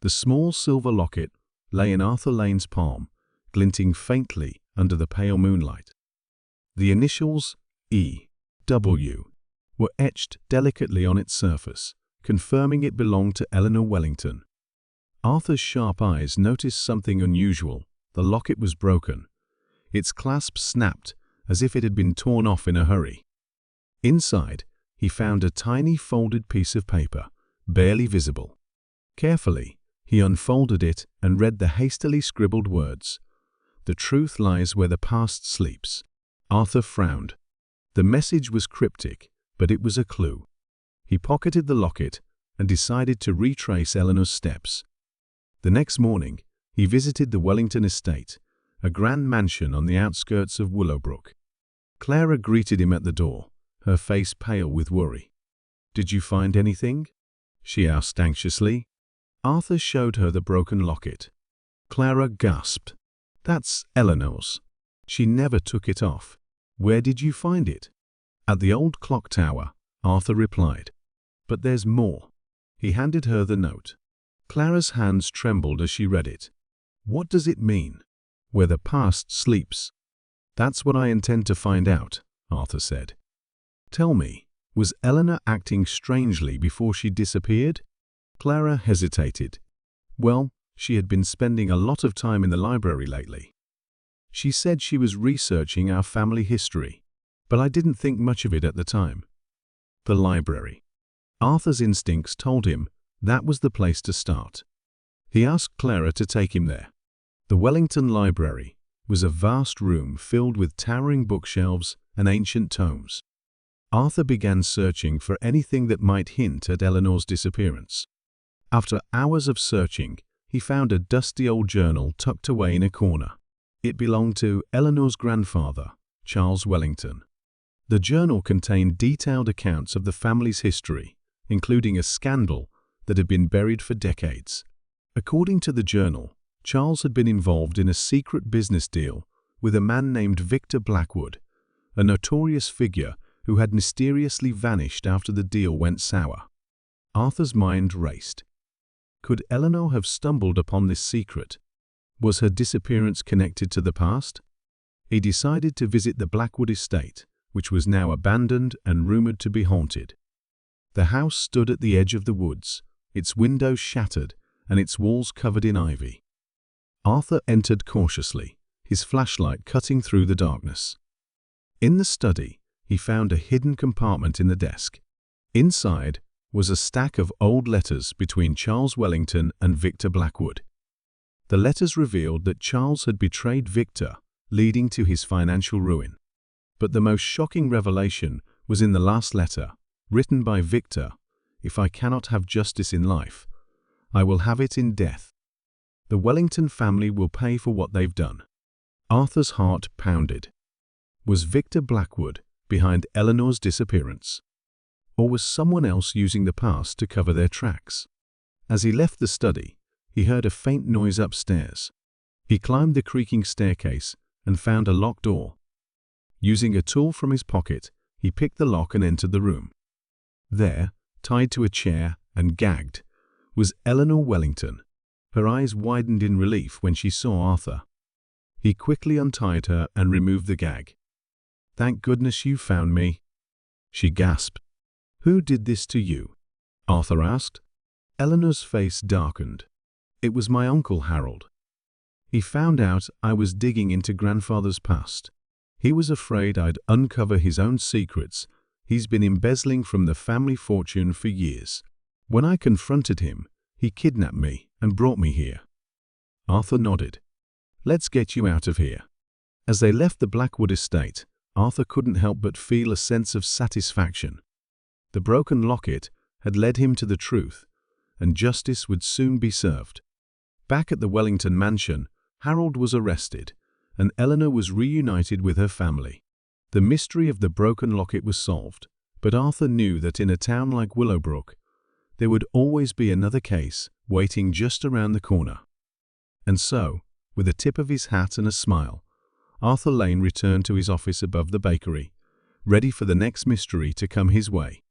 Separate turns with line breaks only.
The small silver locket lay in Arthur Lane's palm, glinting faintly under the pale moonlight. The initials E.W. were etched delicately on its surface, confirming it belonged to Eleanor Wellington. Arthur's sharp eyes noticed something unusual. The locket was broken. Its clasp snapped as if it had been torn off in a hurry. Inside, he found a tiny folded piece of paper, barely visible. Carefully, he unfolded it and read the hastily scribbled words. "The truth lies where the past sleeps." Arthur frowned. The message was cryptic, but it was a clue. He pocketed the locket and decided to retrace Eleanor's steps. The next morning, he visited the Wellington estate, a grand mansion on the outskirts of Willowbrook. Clara greeted him at the door, her face pale with worry. "Did you find anything?" she asked anxiously. Arthur showed her the broken locket. Clara gasped. "That's Eleanor's. She never took it off. Where did you find it?" "At the old clock tower," Arthur replied. "But there's more." He handed her the note. Clara's hands trembled as she read it. "What does it mean? Where the past sleeps?" "That's what I intend to find out," Arthur said. "Tell me, was Eleanor acting strangely before she disappeared?" Clara hesitated. "Well, she had been spending a lot of time in the library lately. She said she was researching our family history, but I didn't think much of it at the time." The library. Arthur's instincts told him that was the place to start. He asked Clara to take him there. The Wellington Library was a vast room filled with towering bookshelves and ancient tomes. Arthur began searching for anything that might hint at Eleanor's disappearance. After hours of searching, he found a dusty old journal tucked away in a corner. It belonged to Eleanor's grandfather, Charles Wellington. The journal contained detailed accounts of the family's history, including a scandal that had been buried for decades. According to the journal, Charles had been involved in a secret business deal with a man named Victor Blackwood, a notorious figure who had mysteriously vanished after the deal went sour. Arthur's mind raced. Could Eleanor have stumbled upon this secret? Was her disappearance connected to the past? He decided to visit the Blackwood estate, which was now abandoned and rumored to be haunted. The house stood at the edge of the woods, its windows shattered and its walls covered in ivy. Arthur entered cautiously, his flashlight cutting through the darkness. In the study, he found a hidden compartment in the desk. Inside was a stack of old letters between Charles Wellington and Victor Blackwood. The letters revealed that Charles had betrayed Victor, leading to his financial ruin. But the most shocking revelation was in the last letter, written by Victor. "If I cannot have justice in life, I will have it in death. The Wellington family will pay for what they've done." Arthur's heart pounded. Was Victor Blackwood behind Eleanor's disappearance? Or was someone else using the past to cover their tracks? As he left the study, he heard a faint noise upstairs. He climbed the creaking staircase and found a locked door. Using a tool from his pocket, he picked the lock and entered the room. There, tied to a chair and gagged, was Eleanor Wellington. Her eyes widened in relief when she saw Arthur. He quickly untied her and removed the gag. "Thank goodness you found me," she gasped. "Who did this to you?" Arthur asked. Eleanor's face darkened. "It was my uncle Harold. He found out I was digging into grandfather's past. He was afraid I'd uncover his own secrets. He's been embezzling from the family fortune for years. When I confronted him, he kidnapped me and brought me here." Arthur nodded. "Let's get you out of here." As they left the Blackwood estate, Arthur couldn't help but feel a sense of satisfaction. The broken locket had led him to the truth, and justice would soon be served. Back at the Wellington mansion, Harold was arrested, and Eleanor was reunited with her family. The mystery of the broken locket was solved, but Arthur knew that in a town like Willowbrook, there would always be another case waiting just around the corner. And so, with a tip of his hat and a smile, Arthur Lane returned to his office above the bakery, ready for the next mystery to come his way.